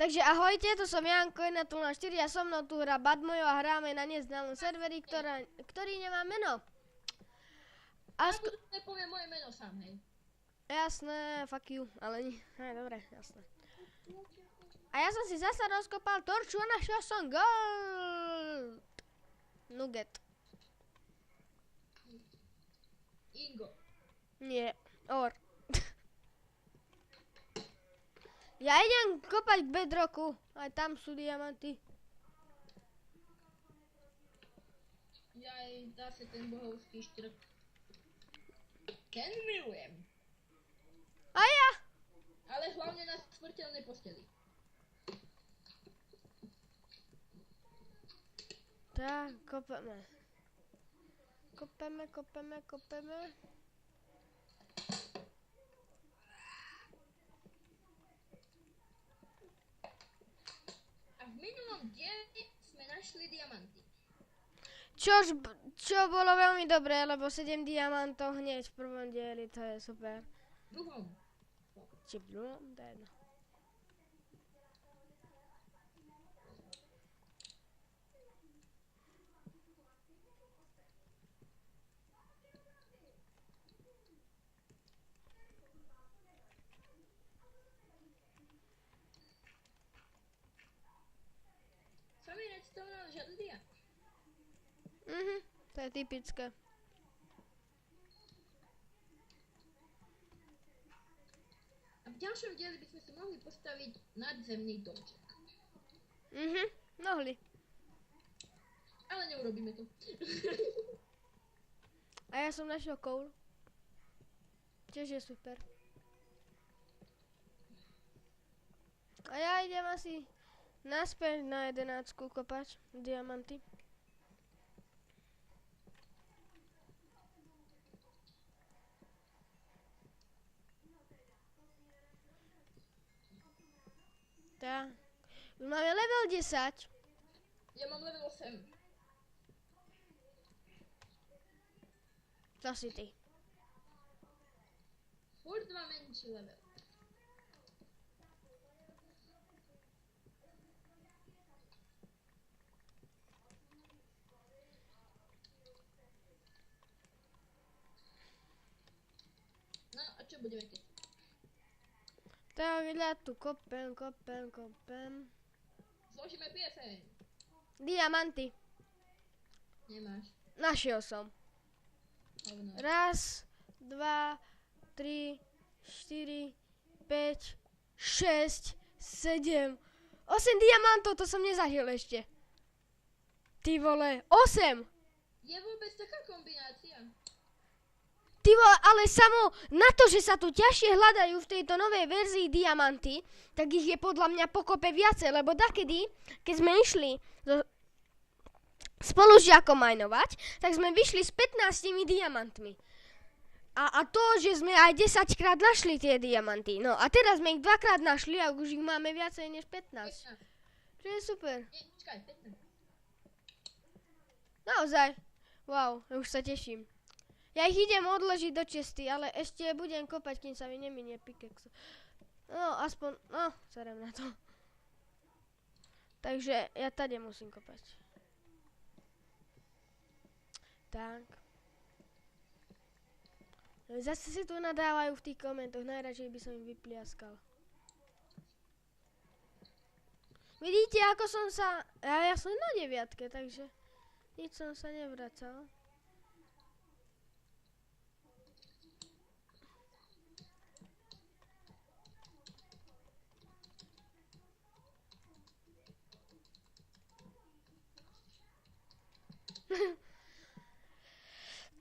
Takže ahojte, to som Janko 1.0.4 a so mnou tu hra Badmojo a hráme na neznámom serveri, ktorý nemá meno. A nepoviem moje meno sám, hej. Jasné, fuck you, ale nie, dobre, jasné. A ja som si zasa rozkopal torču a našiel som gold. Nugget. Ingo. Nie, or. Ja idem kopať k bedrocku, aj tam sú diamanty. Jaj, zase ten bohovský štrk. Ten milujem. A ja? Ale hlavne na smrteľnej posteli. Tak, kopeme. Kopeme. A v minulom dieli sme našli diamanty. Čo bolo veľmi dobré, lebo 7 diamantov hneď v prvom dieli, to je super. V druhom. Či v druhom? To je jedno. Samý redstone, ale žiadny dia. To je typické. A v ďalšom dieli by sme si mohli postaviť nadzemný domček. Mohli. Ale neurobíme to. A ja som našiel coal. Tiež je super. A ja idem asi naspäť na 11 kopať diamanty. Tak. Už máme level 10. Ja mám level 8. To si ty. Furt 2 menší level. No a čo budeme keď? Tak ja tu kopem. Zložíme pieseň. Diamanty. Nemáš. Našiel som. Hovno. 1, 2, 3, 4, 5, 6, 7, 8 diamantov, to som nezažil ešte. Ty vole, 8! Je vôbec taká kombinácia? Ty vole, ale samo na to, že sa tu ťažšie hľadajú v tejto novej verzii diamanty, tak ich je podľa mňa pokope viacej, lebo dakedy, keď sme išli spolužiakom minovať, tak sme vyšli s 15 diamantmi. A to, že sme aj 10 krát našli tie diamanty. No a teraz sme ich 2-krát našli a už ich máme viacej než 15. Čo je super. Nie, počkaj, 15. Naozaj. Wow, už sa teším. Ja ich idem odložiť do česty, ale ešte budem kopať, kým sa mi neminie pickaxe. No, aspoň, no, serem na to. Takže ja tady musím kopať. Tak. Zase si tu nadávajú v tých komentoch, najradšej by som im vypliaskal. Vidíte, ako som sa... Ja som na 9, takže nič som sa nevracal.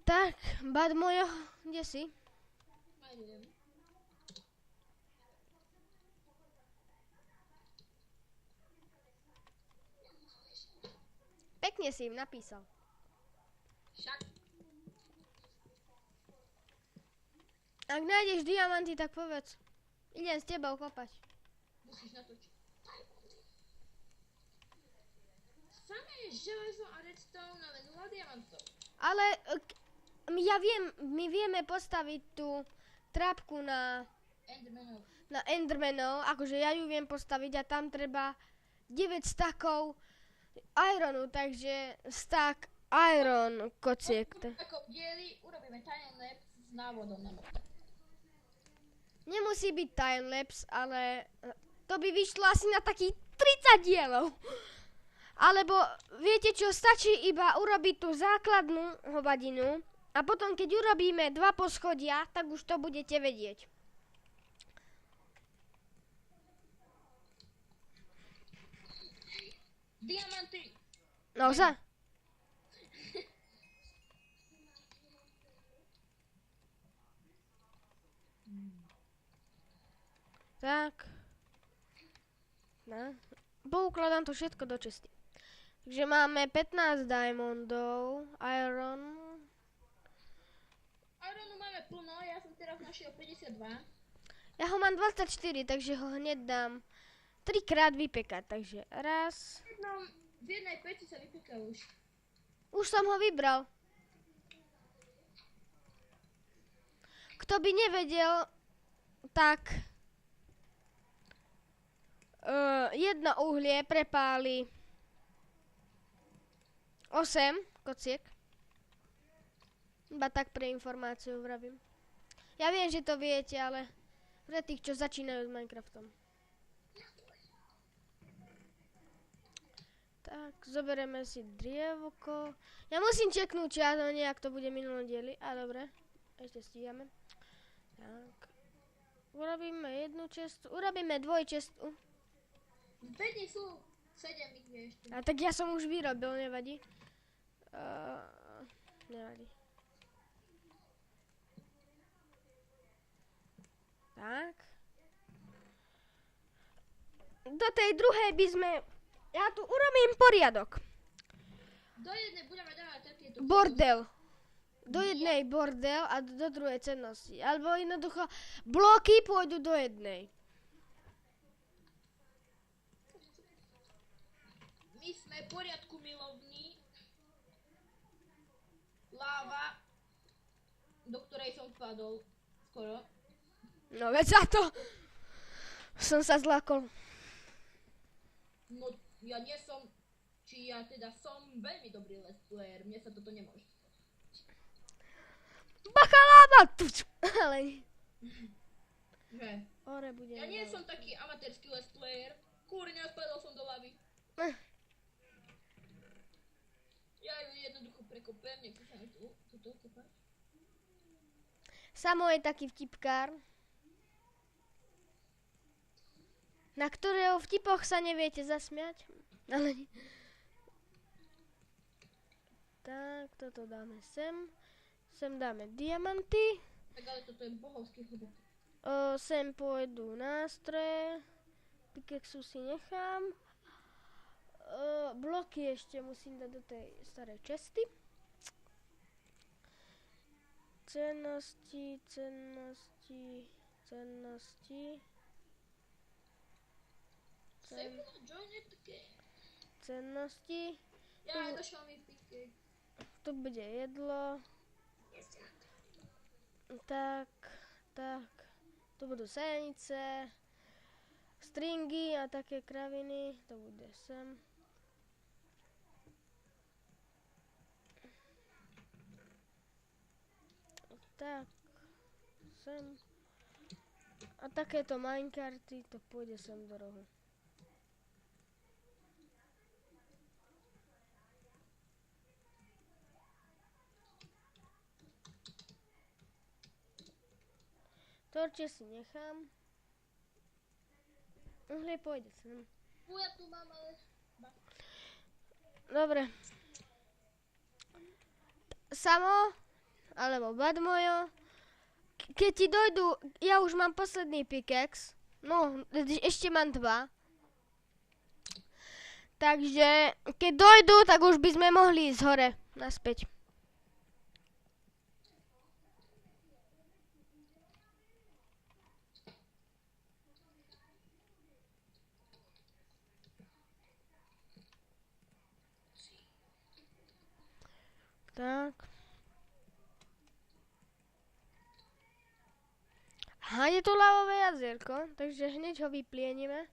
Tak, Badmojo, kde si? Majdujem. Pekne si im napísal. Však. Ak nájdeš diamanty, tak povedz. Idem s tebou kopať. Musíš natočiť. Samé železo a redstone, ale 0 diamantov. Ale ja viem, my vieme postaviť tú trapku na na Endermanov, akože ja ju viem postaviť a tam treba 9 stakov ironu, takže stack iron kociek. Ako diely urobíme timelapse s návodom na mope. Nemusí byť timelapse, ale to by vyšlo asi na takých 30 dielov. Alebo viete čo, stačí iba urobiť tú základnú hovadinu a potom keď urobíme 2 poschodia, tak už to budete vedieť. Diamanty! Naozaj? Tak. No. Poukladám to všetko do česti. Takže máme 15 diamondov, iron. Ironu máme plno, ja som teraz našiel 52. Ja ho mám 24, takže ho hneď dám 3 krát vypekať, takže raz. V jednej peci sa vypekal už. Už som ho vybral. Kto by nevedel, tak jedno uhlie prepáli 8 kociek. Iba tak pre informáciu vravím. Ja viem, že to viete, ale pre tých, čo začínajú s Minecraftom. Tak, zoberieme si drievoko. Ja musím čeknúť, či ja to nejak to bude minulom dieli. A dobre, ešte stíhame. Tak. Urobíme jednu čestu. Urobíme dvojčestu. V bedni sú 7 ich je ešte. A tak ja som už vyrobil, nevadí. Nevadí. Tak. Do tej druhej by sme... Ja tu urobím poriadok. Do jednej budeme dávať takéto... Bordel. Do jednej bordel a do druhej cennosti. Alebo jednoducho bloky pôjdu do jednej. My sme poriadku milovní. Láva, do ktorej som spadol skoro. No veď za to som sa zlákol. No, ja nie som, či ja teda som veľmi dobrý let's player, mne sa toto nemôže. Bacha láva! Ale... Že? Ore bude... Ja nie som taký amatérsky let's player. Kúrňa, spadol som do lavy. Ja ju jednoducho prekopem, nechce sa mi tu kopať. Samo je taký vtipkár, na ktorého vtipoch sa neviete zasmiať. Ale... Tak, toto dáme sem. Sem dáme diamanty. Tak ale toto je bohovský chudok. Sem pôjdu nástroje. Pickaxu si nechám. Bloky ešte musím dať do tej starej česty. Cennosti. Cennosti. Ja, došlo mi pickaxe. Tu bude jedlo. Tak. Tu budú senice, stringy a také kraviny. To bude sem. Tak. Sem. A takéto minecarty, to pôjde sem do rohu. Torče si nechám. Uhlie pôjde sem. Ja tu mám, ale... Dobre. Samo, alebo Badmojo, keď ti dojdu, ja už mám posledný pickaxe, no, ešte mám 2. Takže, keď dojdu, tak už by sme mohli ísť hore, naspäť. Tak. Aha, je to lavové jazierko, takže hneď ho vyplienime.